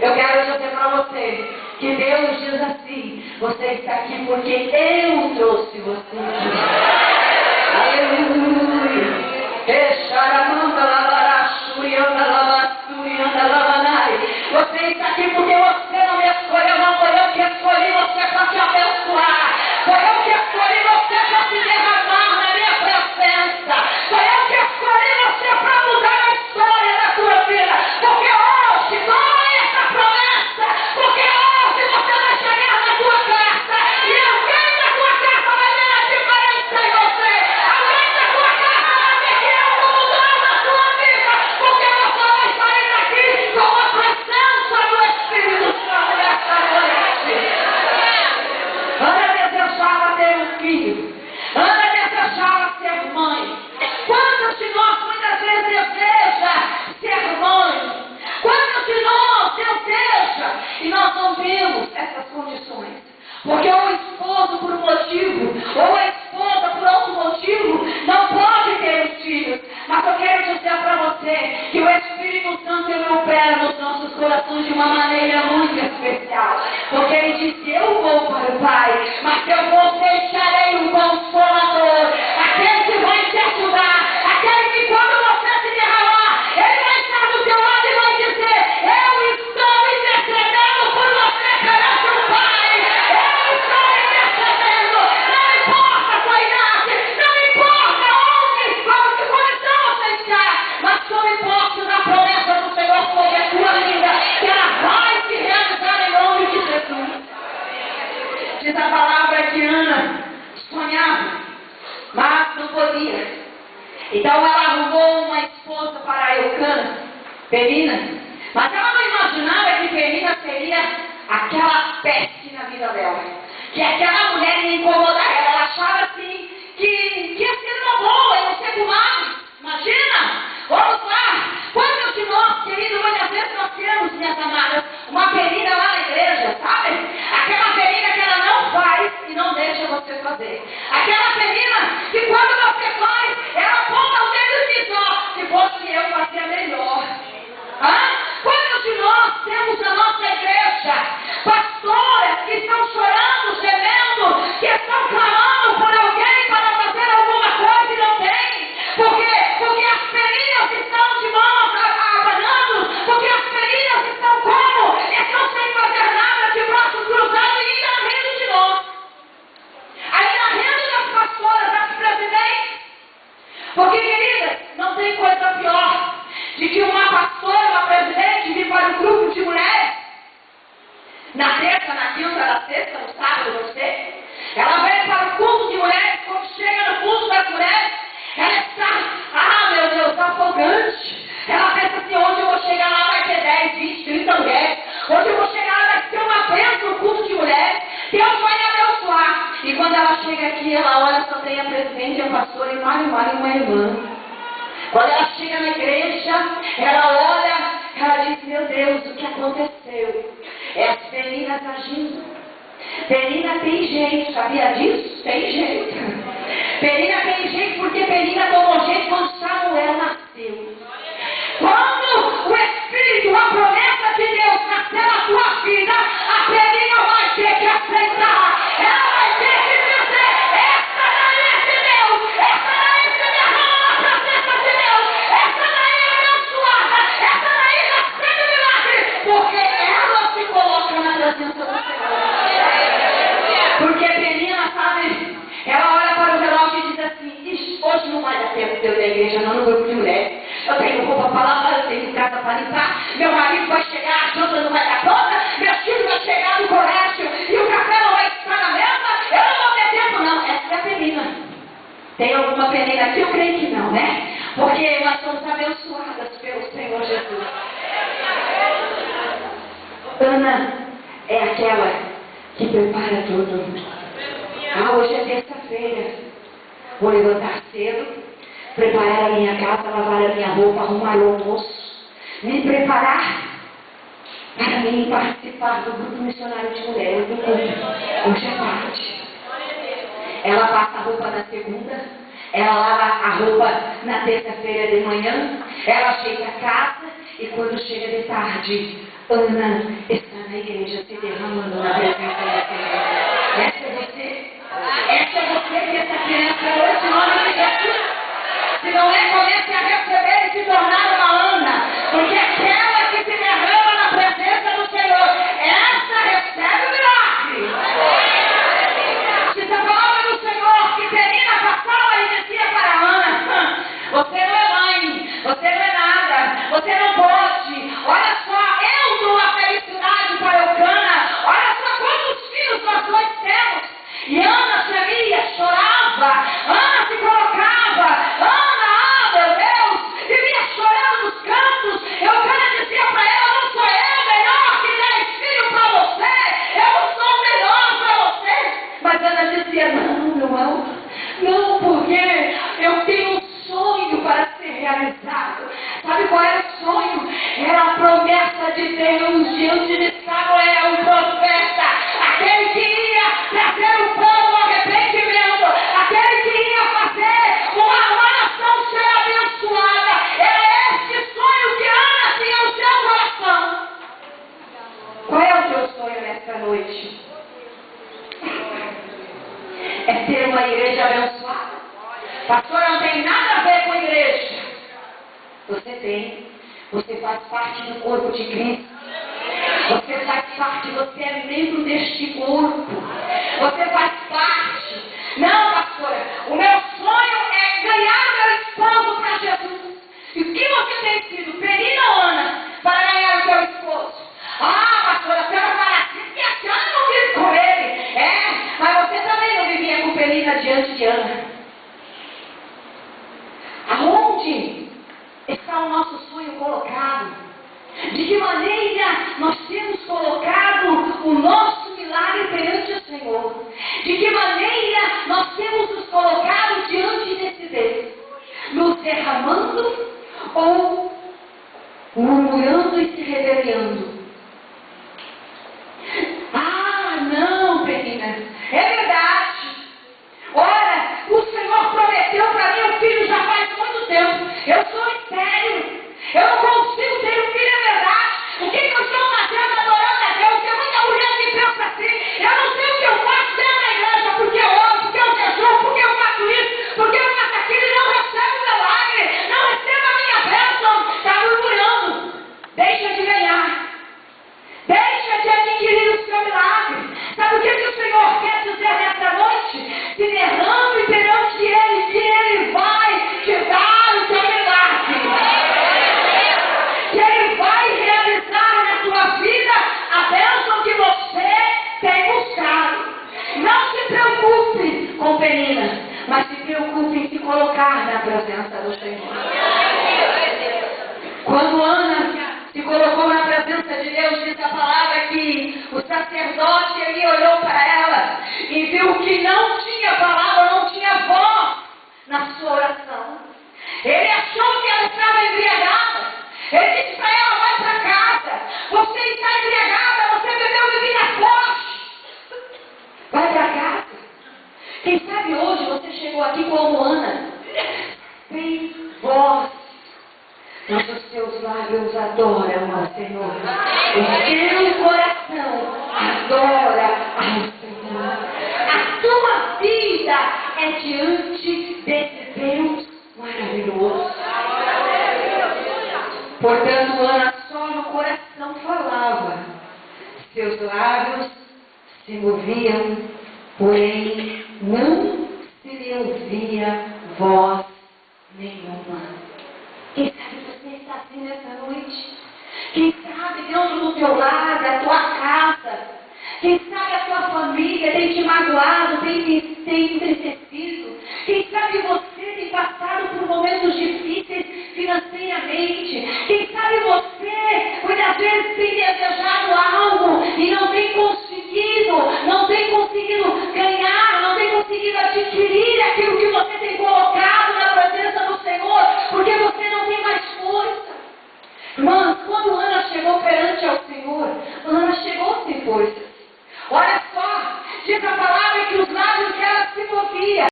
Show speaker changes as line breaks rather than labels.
Eu quero dizer para você que Deus diz assim: você está aqui porque eu trouxe você aqui. Aleluia. Você está aqui porque você não me escolheu, não foi eu que escolhi você para te abençoar. Foi eu que escolhi você para se derramar na minha presença. Foi eu que escolhi você para mudar a história da tua vida. Porque hoje, toma essa promessa. Porque hoje você vai chegar na tua casa e alguém da tua casa vai ver a diferença em você. Alguém da tua casa vai ver que algo mudou na tua vida. Porque você vai sair daqui com a presença do Espírito Santo nessa noite. Ana desejava ter um filho. Ana desejava ser mãe. Quantos de nós muitas vezes deseja ser mãe? Quantos de nós deseja e nós não temos essas condições? Porque ou o esposo por um motivo, ou a esposa por outro motivo, não pode ter os filhos. Mas eu quero dizer para você que o Espírito Santo ele opera nos nossos corações de uma maneira muito especial. Porque ele disse: eu vou para o Pai, mas eu vou deixarei um consolador, aquele que vai te ajudar, aquele que quando você se derramar, ele vai estar do teu lado e vai dizer: eu estou intercedendo por você perante o Pai. Eu estou intercedendo. Não importa a tua idade, não importa onde, como que condição você está, mas tome posse da promessa do Senhor sobre a tua vida, que ela vai se realizar em nome de Jesus. Diz a palavra que Ana sonhava, mas não podia. Então ela arrumou uma esposa para Eucana, Penina, mas ela não imaginava que Penina seria aquela peste na vida dela, que aquela mulher ia incomodar ela. Ela achava assim que ia ser uma boa, ia ser comadre. Imagina, vamos lá, quantos de nós, queridos, muitas vezes nós temos, minhas amadas, uma Penina lá na igreja, sabe? Aquela Penina que ela não faz e não deixa você fazer. Aquela Penina que quando você faz, ela aponta o dedo e diz: ó, se fosse eu, fazia melhor. Quantos de nós temos na nossa igreja pastoras que estão chorando, gemendo, que estão clamando por alguém para fazer alguma coisa e não tem? Por quê? Porque as Peninas estão de mãos abanando, porque as Peninas estão como? Estão sem fazer nada, de braços cruzados e ainda rindo de nós. Ainda rindo das pastoras, das presidentes. Porque, queridas, não tem coisa pior de que uma pastora, uma presidente vir para um grupo de mulheres na terça, na quinta, na sexta, no sábado, não sei. Ela vem para o culto de mulheres. Quando chega no culto das mulheres, ela está, meu Deus, afogante. Ela pensa assim: onde eu vou chegar lá vai ter 10, 20, 30 mulheres. Onde eu vou chegar lá vai ter uma bênção no culto de mulheres. Deus vai me abençoar. E quando ela chega aqui, ela olha, só tem a presidente, a pastora e mais uma irmã. Quando ela chega na igreja, ela olha, ela diz: meu Deus, o que aconteceu? É as Peninas agindo. Penina tem jeito, sabia disso? Tem jeito. Penina tem jeito porque Penina tomou jeito quando Samuel nasceu. Quando o Espírito, a promessa de Deus nascer na tua vida, a Penina vai ter que aceitar. Ela vai ter que dizer: essa daí é de Deus, essa daí se derrama na presença de Deus, essa daí é abençoada, essa daí nasceu de milagre, porque ela se coloca na presença do Senhor. Porque Penina, sabe, ela olha para o relógio e diz assim: hoje não vai dar tempo de eu ir na igreja, não, no grupo de mulheres. Eu tenho roupa para lavar, eu tenho casa para limpar, meu marido vai chegar, a janta não vai dar conta, meu filho vai chegar do colégio e o café não vai estar na mesa, eu não vou ter tempo, não. Essa é a Penina. Tem alguma Penina aqui? Eu creio que não, né? Porque nós somos abençoadas pelo Senhor Jesus. Ana é aquela que prepara tudo. Hoje é terça-feira. Vou levantar cedo, preparar a minha casa, lavar a minha roupa, arrumar o almoço, me preparar para mim participar do grupo missionário de mulheres do mundo. Hoje é tarde. Ela passa a roupa na segunda, ela lava a roupa na terça-feira de manhã, ela ajeita a casa E quando chega de tarde, Ana está na igreja se derramando na presença do Senhor. Essa é você? Essa é você que está criança hoje, em nome de Jesus. Se não é, comece a receber e se tornar uma Ana. Porque aquela que se derrama na presença do Senhor, essa recebe o milagre. Diz a palavra do Senhor que Penina passava e dizia para Ana: você não é mãe, você não é nada, você não pode. Olha só, eu dou a felicidade para Eucana. Olha só quantos filhos nós dois temos. E Ana gemia, chorava, Ana se colocava, Ana, meu Deus, vivia chorando nos cantos. Eucana dizia para ela: não sou eu melhor que 10 filhos para você, eu não sou melhor para você. Mas Ana dizia: não, meu amor, não, porque eu tenho um sonho para ser realizado. Sabe qual era o sonho? Era a promessa de Deus diante de Samuel, o profeta, aquele que ia trazer o povo ao arrependimento, aquele que ia fazer uma nação ser abençoada. Era esse sonho que Ana tinha no seu coração. Qual é o teu sonho nesta noite? É ter uma igreja abençoada? Pastor, não tem nada a ver com a igreja. Você tem. Você faz parte do corpo de Cristo. Você faz parte, você é membro deste corpo. Você faz parte. Não, pastora, o meu sonho é ganhar meu esposo para Jesus. E o que você tem sido, Penina ou Ana, para ganhar o teu esposo? Ah, pastora, você vai falar assim, que a senhora não vive com ele. É, mas você também não vivia com Penina diante de Ana. Aonde está o nosso sonho colocado? De que maneira nós temos colocado o nosso milagre perante o Senhor? De que maneira nós temos nos colocado diante desse Deus? Nos derramando ou murmurando e se rebeliando? Ah, não, meninas, é verdade. Ora, o Senhor prometeu para mim um filho já faz muito tempo. Eu sou estéril. Eu não consigo ter um filho, é verdade. O que eu estou fazendo adorando a Deus? Tem muita mulher que pensa assim: eu não sei o que eu faço dentro da igreja, porque eu oro, porque eu jejuo, porque eu faço isso, porque eu faço aquilo e não recebo o milagre, não recebo a minha bênção. Está murmurando. Deixa de ganhar. Deixa de adquirir o seu milagre. Sabe o que o Senhor quer dizer nessa noite? Se derrame perante Ele, que Ele vai te dar o seu milagre. Que Ele vai realizar na sua vida a bênção que você tem buscado. Não se preocupe com Penina, mas se preocupe em se colocar na presença do Senhor. Quando Ana se colocou na presença de Deus, diz a palavra que o sacerdote ali olhou para ela e viu que não tinha palavra, não tinha voz na sua oração. Ele achou que ela estava embriagada. Ele disse para ela: vai para casa, você está embriagada, você bebeu bebida forte. Vai para casa. Quem sabe hoje você chegou aqui como Ana, sem voz, mas os seus lábios adoram ao Senhor. O seu coração adora ao Senhor. A tua vida é diante desse Deus maravilhoso. Portanto, Ana só no coração falava, seus lábios se moviam, porém não se lhe ouvia voz nenhuma. Quem sabe você está assim nessa noite? Quem sabe dentro do teu lar, da tua casa, quem sabe a tua família tem te magoado, tem